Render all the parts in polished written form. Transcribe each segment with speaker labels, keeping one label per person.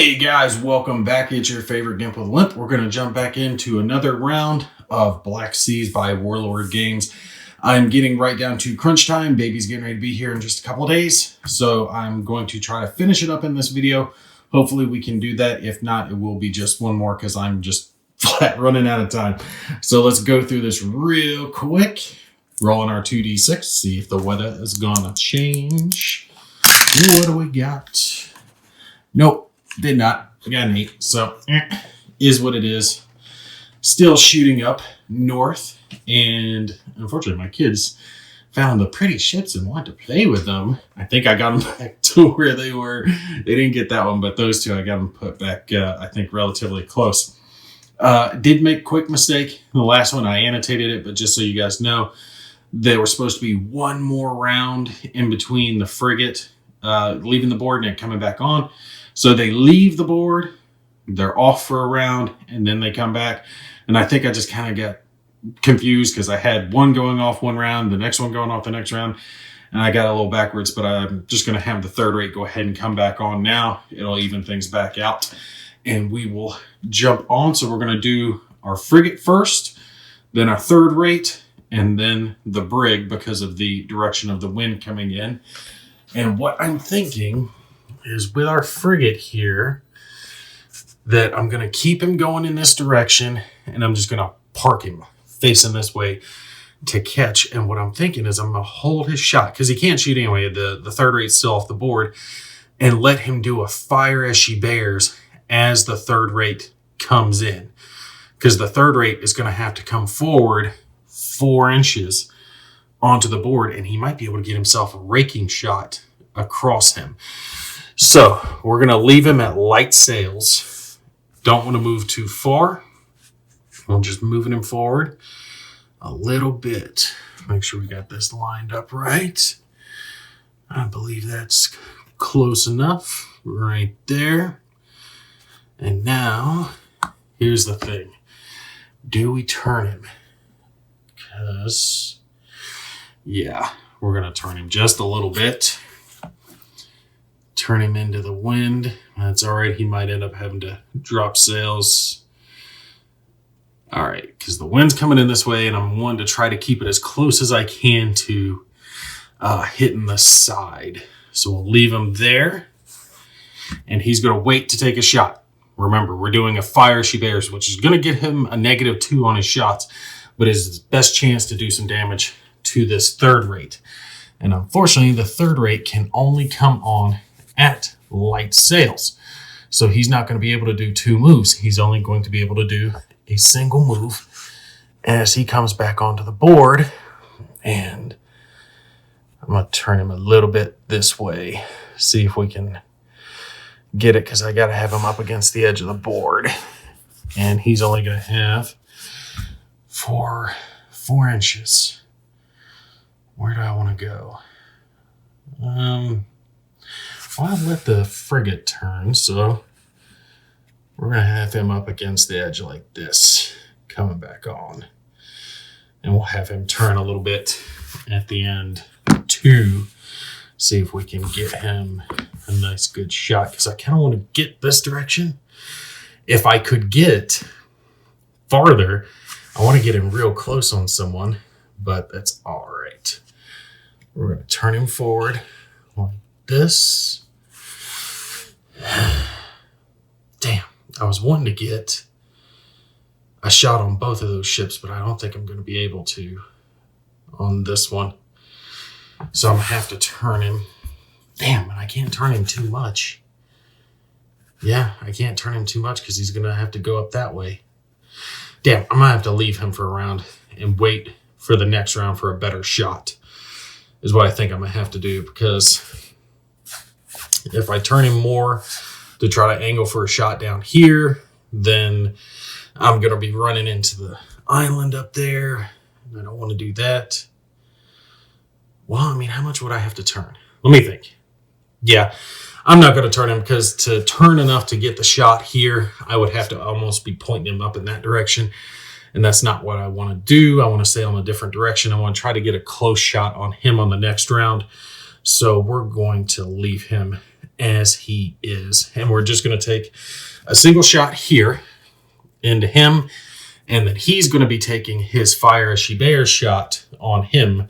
Speaker 1: Hey guys, welcome back. It's your favorite Gimp with Limp. We're going to jump back into another round of Black Seas by Warlord Games. I'm getting right down to crunch time. Baby's getting ready to be here in just a couple of days. So I'm going to try to finish it up in this video. Hopefully we can do that. If not, it will be just one more because I'm just flat running out of time. So let's go through this real quick. Rolling our 2d6, see if the weather is going to change. What do we got? Nope. Did not. I got an 8. So, is what it is. Still shooting up north. And unfortunately, my kids found the pretty ships and wanted to play with them. I think I got them back to where they were. They didn't get that one, but those two I got them put back, I think, relatively close. Did make a quick mistake. The last one, I annotated it, but just so you guys know, there was supposed to be one more round in between the frigate leaving the board and it coming back on. So they leave the board, they're off for a round, and then they come back. And I think I just kind of got confused because I had one going off one round, the next one going off the next round, and I got a little backwards, but I'm just going to have the third rate go ahead and come back on now. It'll even things back out, and we will jump on. So we're going to do our frigate first, then our third rate, and then the brig because of the direction of the wind coming in. And what I'm thinking is with our frigate here that I'm going to keep him going in this direction and I'm just going to park him facing this way to catch. And what I'm thinking is I'm going to hold his shot because he can't shoot anyway. The third rate's still off the board, and let him do a fire as she bears as the third rate comes in, because the third rate is going to have to come forward 4 inches onto the board, and he might be able to get himself a raking shot across him. So we're going to leave him at light sails. Don't want to move too far. I'm just moving him forward a little bit. Make sure we got this lined up right. I believe that's close enough right there. And now, here's the thing. Do we turn him? Because, yeah, we're going to turn him just a little bit. Turn him into the wind. That's all right. He might end up having to drop sails. All right, because the wind's coming in this way, and I'm wanting to try to keep it as close as I can to hitting the side. So we'll leave him there, and he's going to wait to take a shot. Remember, we're doing a fire she bears, which is going to get him a -2 on his shots, but is his best chance to do some damage to this third rate. And unfortunately, the third rate can only come on at light sails. So he's not going to be able to do 2 moves. He's only going to be able to do a single move as he comes back onto the board. And I'm going to turn him a little bit this way. See if we can get it, because I got to have him up against the edge of the board. And he's only going to have 4 inches. Where do I want to go? Well, I'll let the frigate turn, so we're going to have him up against the edge like this, coming back on. And we'll have him turn a little bit at the end to see if we can get him a nice good shot, because I kind of want to get this direction. If I could get farther, I want to get him real close on someone, but that's all right. We're going to turn him forward like this. Damn, I was wanting to get a shot on both of those ships, but I don't think I'm going to be able to on this one. So I'm going to have to turn him. Damn, and I can't turn him too much. Yeah, I can't turn him too much because he's going to have to go up that way. Damn, I'm going to have to leave him for a round and wait for the next round for a better shot, is what I think I'm going to have to do, because if I turn him more to try to angle for a shot down here, then I'm going to be running into the island up there. I don't want to do that. Well, I mean, how much would I have to turn? Let me think. Yeah, I'm not going to turn him, because to turn enough to get the shot here, I would have to almost be pointing him up in that direction. And that's not what I want to do. I want to sail in a different direction. I want to try to get a close shot on him on the next round. So we're going to leave him as he is. And we're just going to take a single shot here into him, and then he's going to be taking his Fire As She Bears shot on him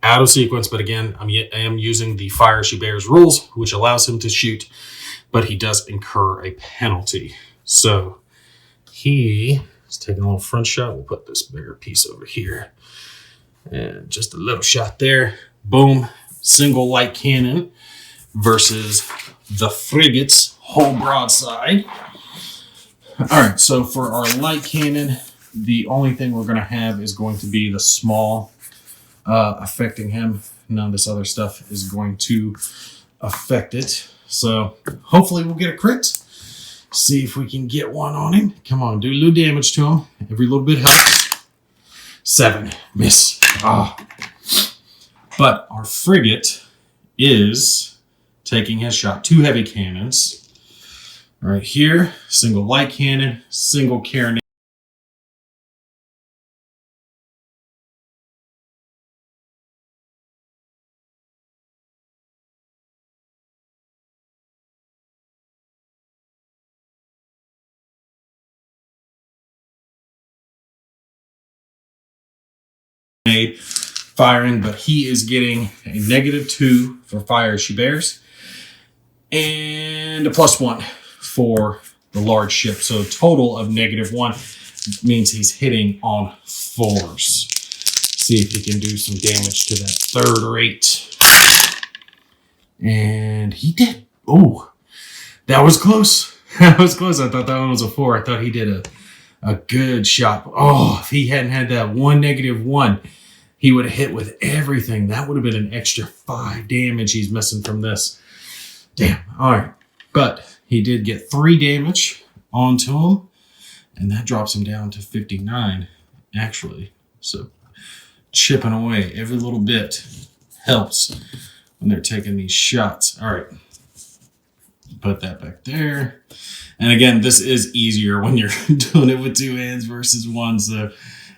Speaker 1: out of sequence. But again, I am using the Fire As She Bears rules, which allows him to shoot, but he does incur a penalty. So he is taking a little front shot. We'll put this bigger piece over here. And just a little shot there. Boom. Single light cannon versus the frigate's whole broadside. All right, so for our light cannon, the only thing we're going to have is going to be the small affecting him. None of this other stuff is going to affect it. So hopefully we'll get a crit. See if we can get one on him. Come on, do a little damage to him. Every little bit helps. 7. Miss. But our frigate is taking his shot. 2 heavy cannons. Right here, single light cannon, single carronade. Firing, but he is getting a -2 for Fire As She Bears and a +1 for the large ship. So a total of -1 means he's hitting on 4s. See if he can do some damage to that third rate. And he did. Oh, that was close. That was close. I thought that one was a 4. I thought he did a good shot. Oh, if he hadn't had that one -1, he would have hit with everything. That would have been an extra 5 damage he's missing from this. Damn. All right. But he did get 3 damage onto him, and that drops him down to 59, actually. So chipping away every little bit helps when they're taking these shots. All right. Put that back there. And again, this is easier when you're doing it with 2 hands versus 1, so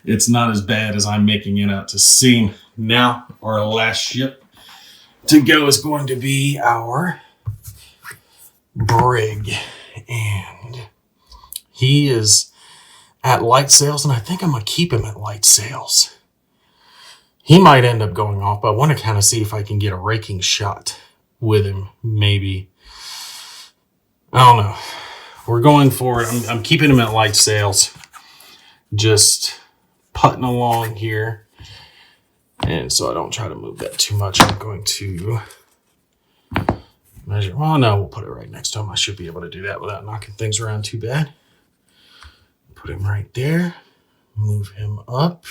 Speaker 1: it's not as bad as I'm making it out to seem. Now, our last ship to go is going to be our brig. And he is at light sails, and I think I'm going to keep him at light sails. He might end up going off, but I want to kind of see if I can get a raking shot with him, maybe. I don't know. We're going for it. I'm keeping him at light sails. Just putting along here. And so I don't try to move that too much. I'm going to measure. Well, no, we'll put it right next to him. I should be able to do that without knocking things around too bad. Put him right there. Move him up.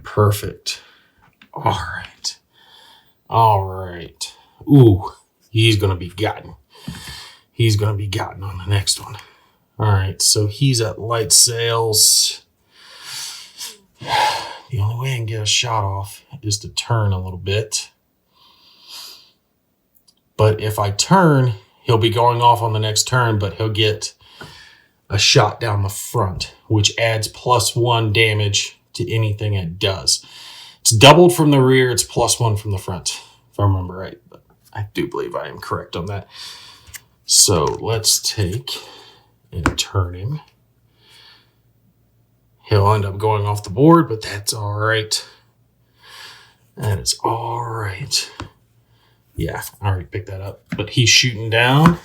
Speaker 1: Perfect. All right. All right. Ooh, he's going to be gotten. He's going to be gotten on the next one. All right, so he's at light sails. The only way I can get a shot off is to turn a little bit. But if I turn, he'll be going off on the next turn, but he'll get a shot down the front, which adds +1 damage to anything it does. It's doubled from the rear. It's +1 from the front, if I remember right. But I do believe I am correct on that. So let's take and turn him. He'll end up going off the board, but that's all right. That is all right. Yeah, I already picked that up. But he's shooting down.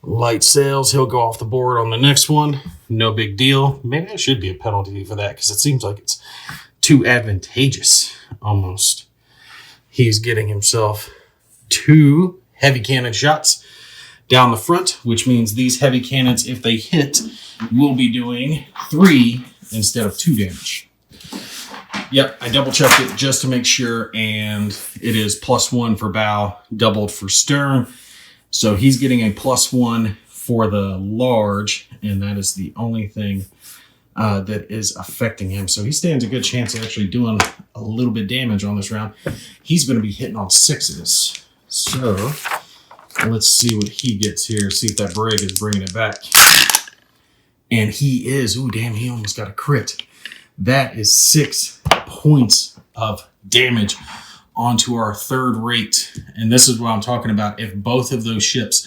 Speaker 1: Light sails. He'll go off the board on the next one. No big deal. Maybe there should be a penalty for that because it seems like it's too advantageous almost. He's getting himself 2 heavy cannon shots down the front, which means these heavy cannons, if they hit, will be doing 3 instead of 2 damage. Yep, I double checked it just to make sure, and it is +1 for bow, doubled for stern. So he's getting a +1 for the large, and that is the only thing that is affecting him. So he stands a good chance of actually doing a little bit of damage on this round. He's going to be hitting on 6s. So let's see what he gets here. See if that brig is bringing it back. And he is. Ooh, damn, he almost got a crit. That is 6 points of damage onto our third rate. And this is what I'm talking about. If both of those ships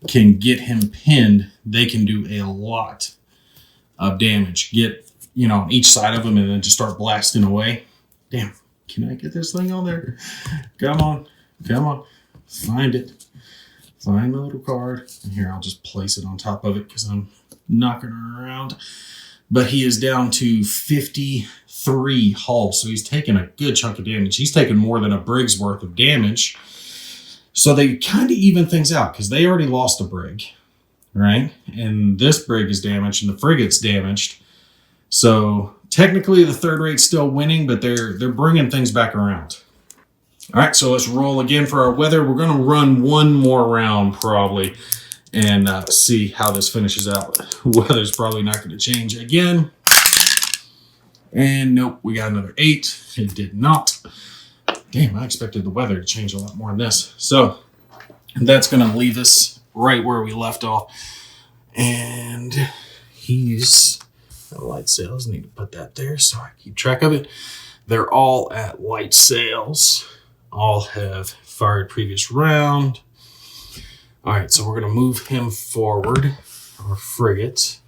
Speaker 1: can get him pinned, they can do a lot of damage. Get, on each side of him and then just start blasting away. Damn, can I get this thing on there? Come on. Find it. Find the little card. And here, I'll just place it on top of it because I'm knocking her around. But he is down to 53 hull. So he's taking a good chunk of damage. He's taking more than a brig's worth of damage. So they kind of even things out because they already lost a brig, right? And this brig is damaged and the frigate's damaged. So technically the third rate's still winning, but they're bringing things back around. All right, so let's roll again for our weather. We're going to run one more round probably and see how this finishes out. Weather's probably not going to change again. And nope, we got another 8. It did not. Damn, I expected the weather to change a lot more than this. So that's going to leave us right where we left off. And he's at light sails. Need to put that there so I keep track of it. They're all at light sails. All have fired previous round. All right, so we're going to move him forward. Our frigate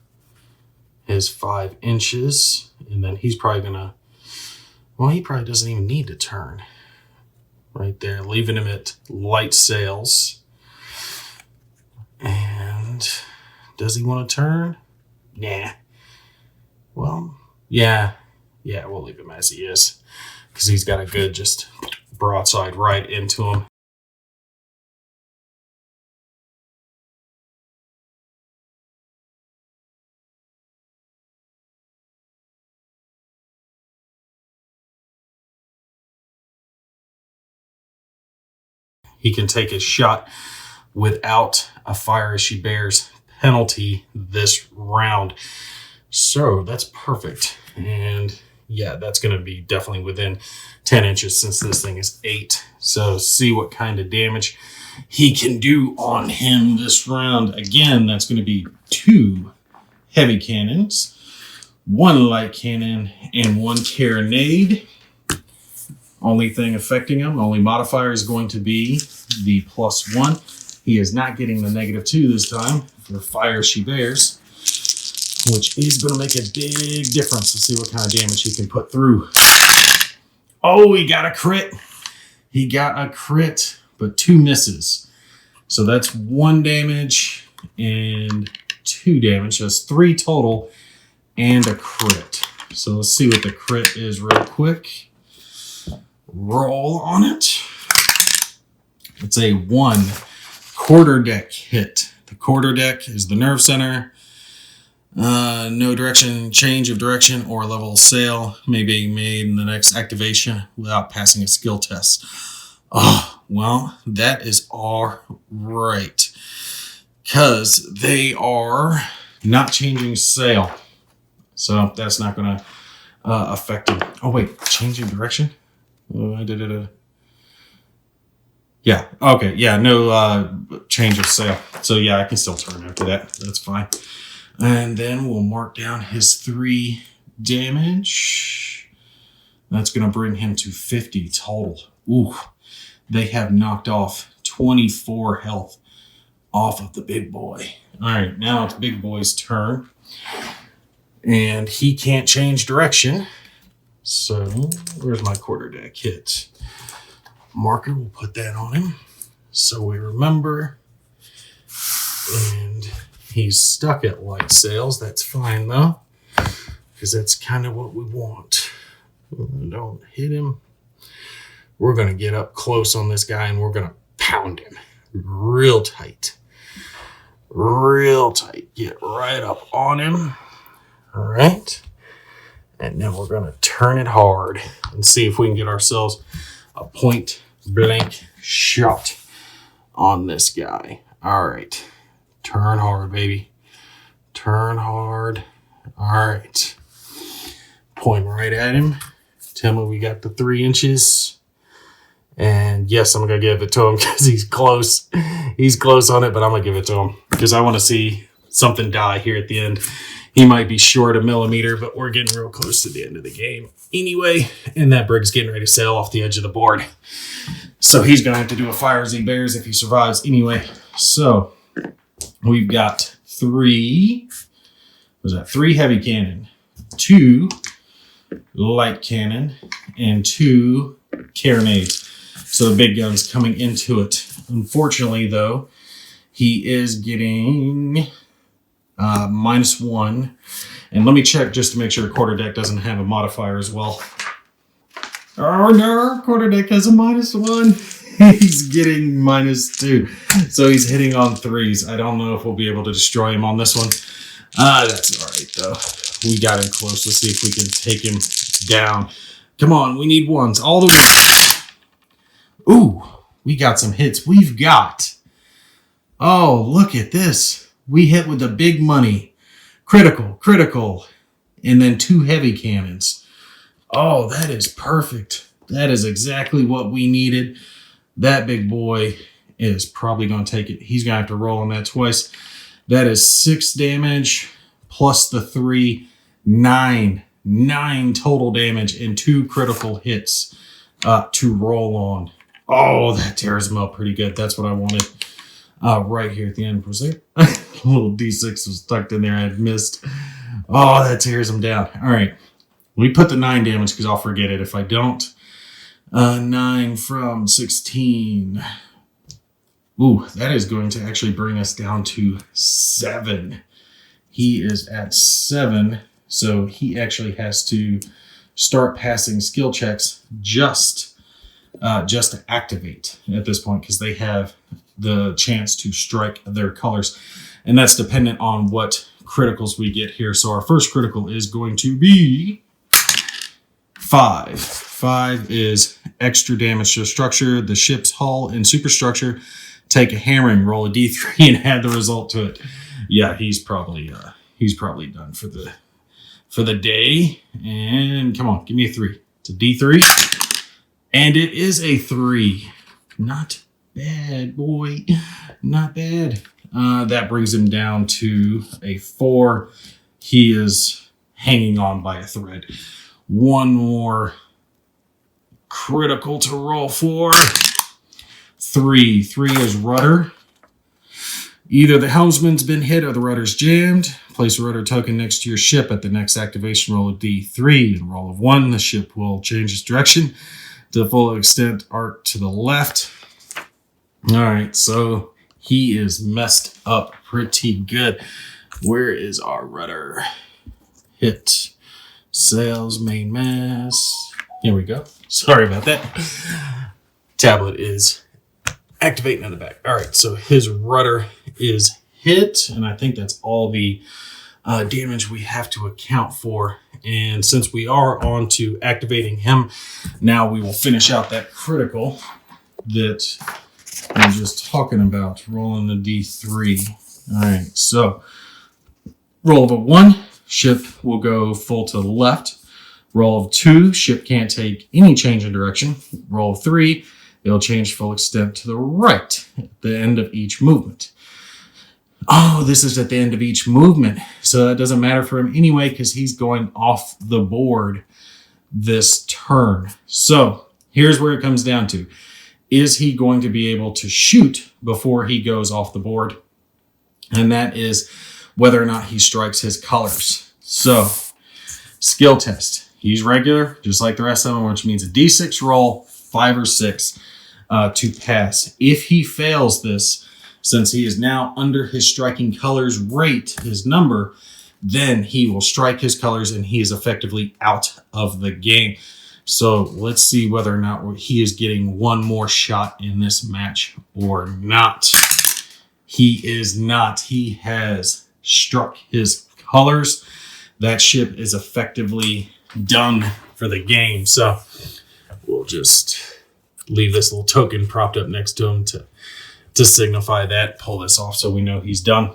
Speaker 1: is 5 inches. And then he's probably going to... Well, he probably doesn't even need to turn. Right there, leaving him at light sails. And does he want to turn? Nah. Well, yeah, we'll leave him as he is. Because he's got a good just broadside right into him. He can take his shot without a fire as she bears penalty this round. So that's perfect. And yeah, that's going to be definitely within 10 inches since this thing is 8. So see what kind of damage he can do on him this round. Again, that's going to be 2 heavy cannons, 1 light cannon, and 1 carronade. Only thing affecting him, only modifier is going to be the +1. He is not getting the -2 this time for fire she bears, which is going to make a big difference. Let's see what kind of damage he can put through. Oh, he got a crit. He got a crit, but 2 misses. So that's 1 damage and 2 damage. That's 3 total and a crit. So let's see what the crit is real quick. Roll on it. It's a 1 quarterdeck hit. The quarterdeck is the nerve center. No direction, change of direction, or level of sail may be made in the next activation without passing a skill test. Oh, well, that is all right. Because they are not changing sail. So that's not going to affect it. Oh, wait, changing direction? Yeah, okay, yeah, no change of sail. So yeah, I can still turn after that. That's fine. And then we'll mark down his 3 damage. That's going to bring him to 50 total. Ooh, they have knocked off 24 health off of the big boy. All right, now it's big boy's turn. And he can't change direction. So where's my quarterdeck hit? Marker, we'll put that on him so we remember. And he's stuck at light sails. That's fine though, because that's kind of what we want. Don't hit him. We're going to get up close on this guy and we're going to pound him real tight. Real tight. Get right up on him. All right. And then we're going to turn it hard and see if we can get ourselves a point blank shot on this guy. All right. Turn hard, baby. Turn hard. All right. Point right at him. Tell me we got the 3 inches. And yes, I'm going to give it to him because he's close. He's close on it, but I'm going to give it to him because I want to see something die here at the end. He might be short a millimeter, but we're getting real close to the end of the game anyway. And that brig's getting ready to sail off the edge of the board. So he's going to have to do a fire as he bears if he survives anyway. So we've got 3 heavy cannon, 2 light cannon, and 2 carronades. So the big gun's coming into it. Unfortunately, though, he is getting -1. And let me check just to make sure quarter deck doesn't have a modifier as well. Oh no, quarter deck has a -1. He's getting -2. So he's hitting on 3s. I don't know if we'll be able to destroy him on this one. That's all right, though. We got him close. Let's see if we can take him down. Come on, we need 1s all the way. Ooh, we got some hits. We've got... Oh, look at this. We hit with the big money. Critical, and then 2 heavy cannons. Oh, that is perfect. That is exactly what we needed. That big boy is probably going to take it. He's going to have to roll on that twice. That is 6 damage plus the 3, 9 total damage and 2 critical hits to roll on. Oh, that tears him up pretty good. That's what I wanted. Right here at the end. Was there a little D6 was tucked in there I had missed. Oh, that tears him down. All right. We put the 9 damage because I'll forget it if I don't. 9 from 16. Ooh, that is going to actually bring us down to 7. He is at 7, so he actually has to start passing skill checks just to activate at this point because they have the chance to strike their colors. And that's dependent on what criticals we get here. So our first critical is going to be 5. 5 is extra damage to structure, the ship's hull, and superstructure. Take a hammering, roll a d3, and add the result to it. Yeah, he's probably done for the day. And come on, give me a 3. It's a d3, and it is a 3. Not bad, boy. Not bad. That brings him down to a 4. He is hanging on by a thread. 1 more critical to roll for. 3. 3 is rudder. Either the helmsman's been hit or the rudder's jammed. Place a rudder token next to your ship. At the next activation, roll a d3 and roll of 1. The ship will change its direction to the full extent arc to the left. All right, so he is messed up pretty good. Where is our rudder? Hit. Sails, main mast. Here we go. Sorry about that. Tablet is activating in the back. All right, so his rudder is hit, and I think that's all the damage we have to account for. And since we are on to activating him, now we will finish out that critical that I'm just talking about. Rolling the d3. All right, so roll of a 1, ship will go full to the left. Roll of 2, ship can't take any change in direction. Roll of 3, it'll change full extent to the right at the end of each movement. Oh, this is at the end of each movement. So that doesn't matter for him anyway because he's going off the board this turn. So here's where it comes down to. Is he going to be able to shoot before he goes off the board? And that is whether or not he strikes his colors. So, skill test. He's regular, just like the rest of them, which means a d6 roll, 5 or 6 to pass. If he fails this, since he is now under his striking colors rate, his number, then he will strike his colors and he is effectively out of the game. So let's see whether or not he is getting one more shot in this match or not. He is not. He has struck his colors. That ship is effectively done for the game. So we'll just leave this little token propped up next to him to signify that. Pull this off so we know he's done.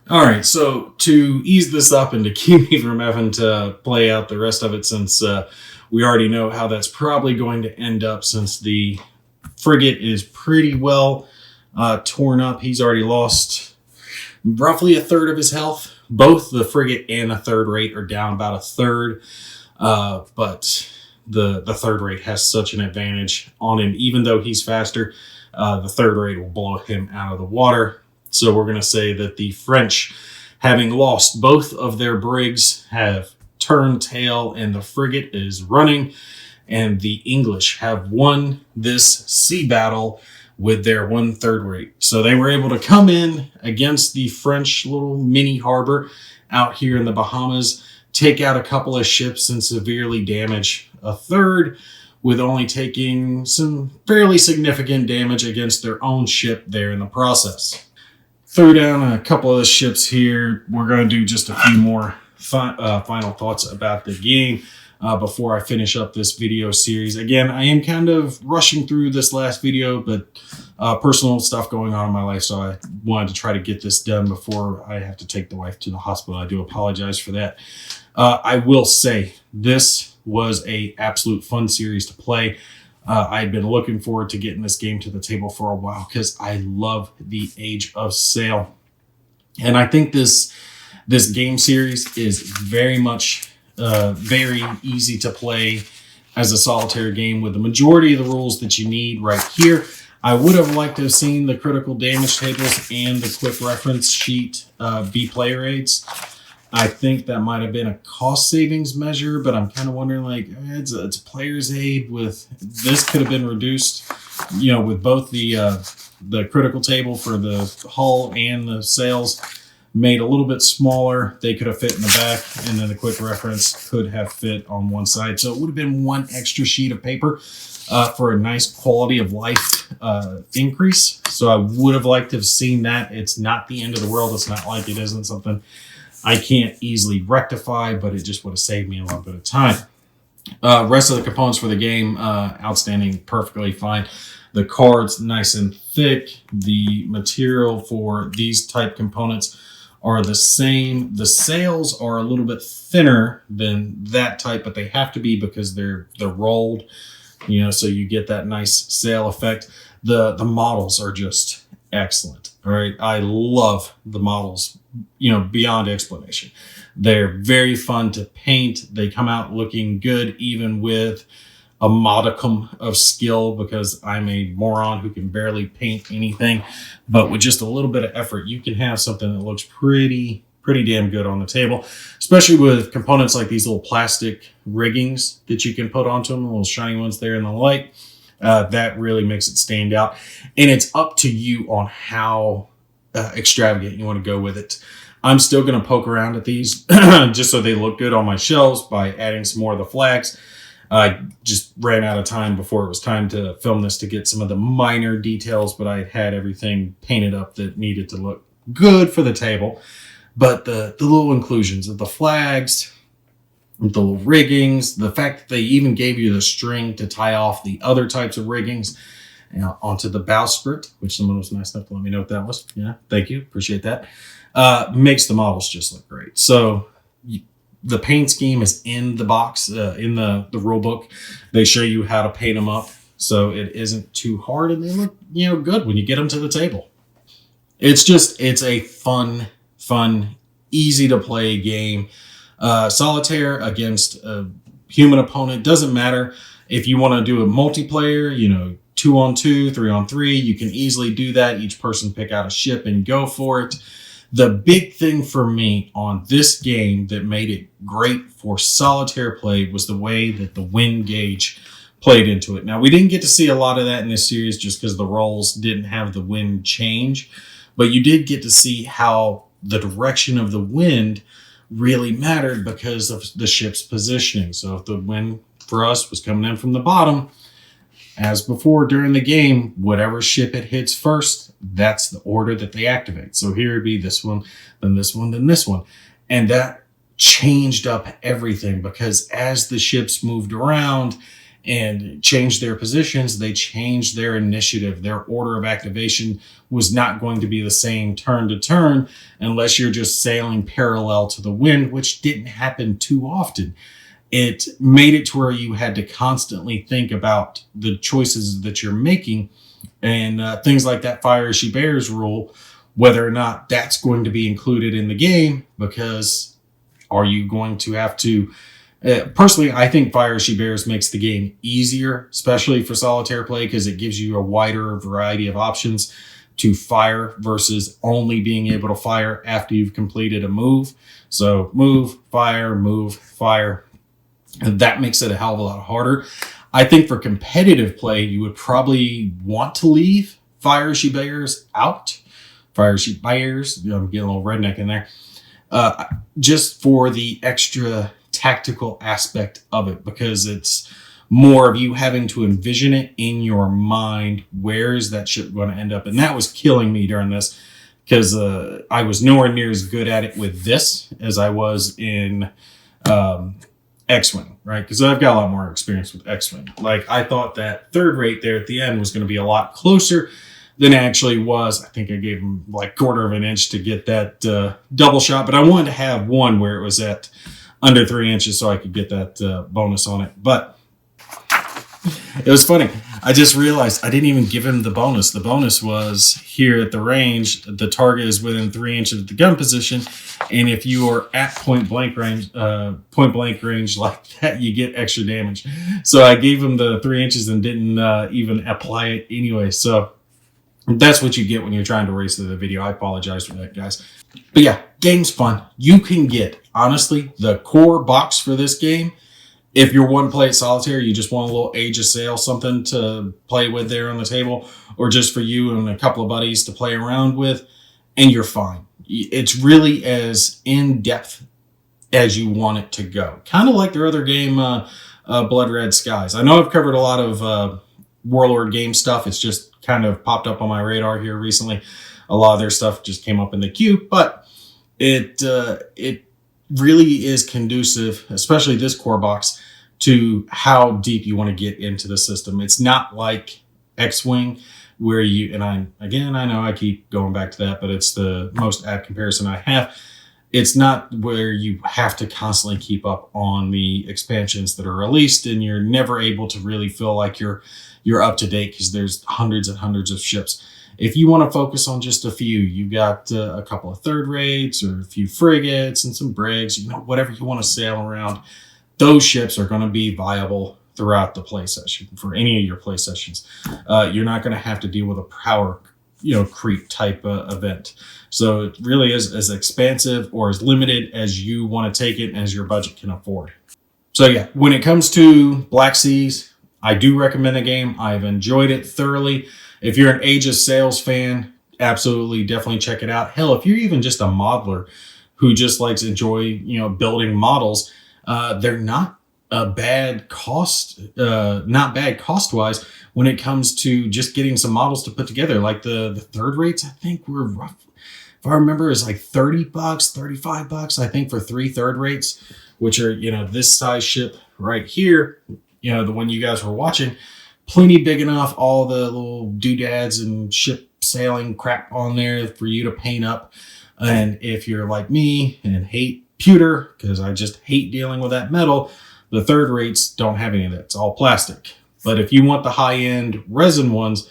Speaker 1: All right, so to ease this up and to keep me from having to play out the rest of it, since we already know how that's probably going to end up, since the frigate is pretty well torn up. He's already lost roughly a third of his health. Both the frigate and the third rate are down about a third, but the third rate has such an advantage on him. Even though he's faster, the third rate will blow him out of the water. So we're going to say that the French, having lost both of their brigs, have turned tail and the frigate is running, and the English have won this sea battle with their 1/3 rate. So they were able to come in against the French little mini harbor out here in the Bahamas, take out a couple of ships and severely damage a third, with only taking some fairly significant damage against their own ship there in the process. Threw down a couple of the ships here. We're going to do just a few more final thoughts about the game before I finish up this video series. Again, I am kind of rushing through this last video, but personal stuff going on in my life, so I wanted to try to get this done before I have to take the wife to the hospital. I do apologize for that. I will say this was a absolute fun series to play. I'd been looking forward to getting this game to the table for a while because I love the Age of Sail. And I think this game series is very much very easy to play as a solitaire game with the majority of the rules that you need right here. I would have liked to have seen the critical damage tables and the quick reference sheet be player aids. I think that might have been a cost savings measure, but I'm kind of wondering, like, it's a player's aid. With this could have been reduced, you know, with both the critical table for the hull and the sails made a little bit smaller. They could have fit in the back, and then the quick reference could have fit on one side. So it would have been one extra sheet of paper for a nice quality of life increase. So I would have liked to have seen that. It's not the end of the world. It's not like it isn't something I can't easily rectify, but it just would have saved me a little bit of time. Rest of the components for the game, outstanding, perfectly fine. The cards, nice and thick. The material for these type components are the same. The sails are a little bit thinner than that type, but they have to be because they're rolled, you know, so you get that nice sail effect. The models are just excellent. All right. I love the models, you know, beyond explanation. They're very fun to paint. They come out looking good, even with a modicum of skill, because I'm a moron who can barely paint anything. But with just a little bit of effort, you can have something that looks pretty damn good on the table, especially with components like these little plastic riggings that you can put onto them, the little shiny ones there in the light. That really makes it stand out. And it's up to you on how extravagant you want to go with it. I'm still going to poke around at these just so they look good on my shelves by adding some more of the flags. I just ran out of time before it was time to film this to get some of the minor details, but I had everything painted up that needed to look good for the table. But the little inclusions of the flags, the little riggings, the fact that they even gave you the string to tie off the other types of riggings, you know, onto the bowsprit, which someone was nice enough to let me know what that was. Yeah, thank you. Appreciate that. Makes the models just look great. So the paint scheme is in the box, in the rule book. They show you how to paint them up, so it isn't too hard, and they look, you know, good when you get them to the table. It's a fun, easy to play game. Solitaire against a human opponent, doesn't matter. If you want to do a multiplayer, you know, 2-on-2, 3-on-3, you can easily do that. Each person pick out a ship and go for it. The big thing for me on this game that made it great for solitaire play was the way that the wind gauge played into it. Now, we didn't get to see a lot of that in this series just because the rolls didn't have the wind change, but you did get to see how the direction of the wind really mattered because of the ship's positioning. So if the wind for us was coming in from the bottom, as before during the game, whatever ship it hits first, that's the order that they activate. So here it'd be this one, then this one, then this one. And that changed up everything because as the ships moved around and changed their positions, they changed their initiative. Their order of activation was not going to be the same turn to turn unless you're just sailing parallel to the wind, which didn't happen too often. It made it to where you had to constantly think about the choices that you're making, and things like that fire as she bears rule whether or not that's going to be included in the game, because are you going to have to... personally, I think Fire She Bears makes the game easier, especially for solitaire play, because it gives you a wider variety of options to fire versus only being able to fire after you've completed a move. So move, fire, and that makes it a hell of a lot harder. I think for competitive play, you would probably want to leave Fire She Bears out. Fire She Bears, I'm getting a little redneck in there. Just for the extra tactical aspect of it, because it's more of you having to envision it in your mind. Where is that ship going to end up? And that was killing me during this, because I was nowhere near as good at it with this as I was in X-Wing, right? Because I've got a lot more experience with X-Wing. Like, I thought that third rate there at the end was going to be a lot closer than it actually was. I think I gave him like 1/4 of an inch to get that double shot, but I wanted to have one where it was at under 3 inches so I could get that bonus on it. But it was funny. I just realized I didn't even give him the bonus. The bonus was here at the range. The target is within 3 inches of the gun position, and if you are at point blank range like that, you get extra damage. So I gave him the 3 inches and didn't even apply it anyway. So that's what you get when you're trying to race through the video. I apologize for that, guys. But yeah, game's fun. You can get, honestly, the core box for this game. If you're one play solitaire, you just want a little Age of Sail, something to play with there on the table, or just for you and a couple of buddies to play around with, and you're fine. It's really as in-depth as you want it to go. Kind of like their other game, Blood Red Skies. I know I've covered a lot of Warlord Games stuff. It's just kind of popped up on my radar here recently. A lot of their stuff just came up in the queue, but it really is conducive, especially this core box, to how deep you want to get into the system. It's not like X-Wing, where you, and I know I keep going back to that, but it's the most apt comparison I have. It's not where you have to constantly keep up on the expansions that are released, and you're never able to really feel like you're up to date, because there's hundreds and hundreds of ships. If you want to focus on just a few, you've got a couple of third rates or a few frigates and some brigs, whatever you want to sail around. Those ships are going to be viable throughout the play session, for any of your play sessions. You're not going to have to deal with a power, creep type event. So it really is as expansive or as limited as you want to take it, as your budget can afford. So yeah, when it comes to Black Seas, I do recommend the game. I've enjoyed it thoroughly. If you're an Age of Sails fan, absolutely, definitely check it out. Hell, if you're even just a modeler who just likes to enjoy, building models, they're not a bad cost, not bad cost-wise when it comes to just getting some models to put together. Like the third rates, I think were rough. If I remember, is like $30, $35, I think, for 3 third rates, which are, this size ship right here, the one you guys were watching. Plenty big enough, all the little doodads and ship sailing crap on there for you to paint up. And if you're like me and hate pewter, because I just hate dealing with that metal, the third rates don't have any of that. It's all plastic. But if you want the high-end resin ones,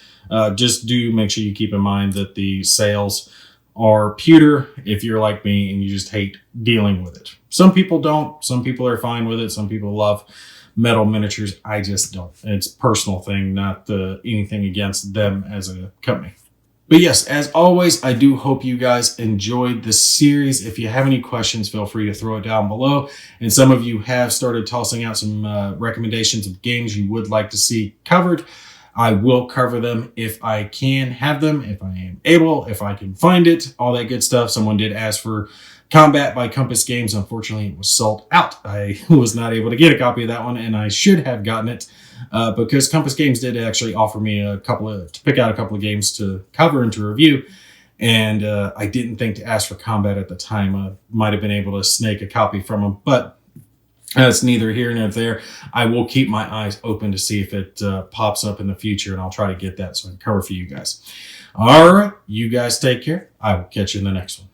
Speaker 1: just do make sure you keep in mind that the sails are pewter if you're like me and you just hate dealing with it. Some people don't. Some people are fine with it. Some people love metal miniatures. I just don't. It's a personal thing, not anything against them as a company. But yes, as always, I do hope you guys enjoyed this series. If you have any questions, feel free to throw it down below. And some of you have started tossing out some recommendations of games you would like to see covered. I will cover them if I can have them, if I am able, if I can find it, all that good stuff. Someone did ask for Combat by Compass Games. Unfortunately, it was sold out. I was not able to get a copy of that one, and I should have gotten it because Compass Games did actually offer me to pick out a couple of games to cover and to review. And I didn't think to ask for Combat at the time. I might have been able to snake a copy from them, but it's neither here nor there. I will keep my eyes open to see if it pops up in the future, and I'll try to get that so I can cover for you guys. All right, you guys take care. I will catch you in the next one.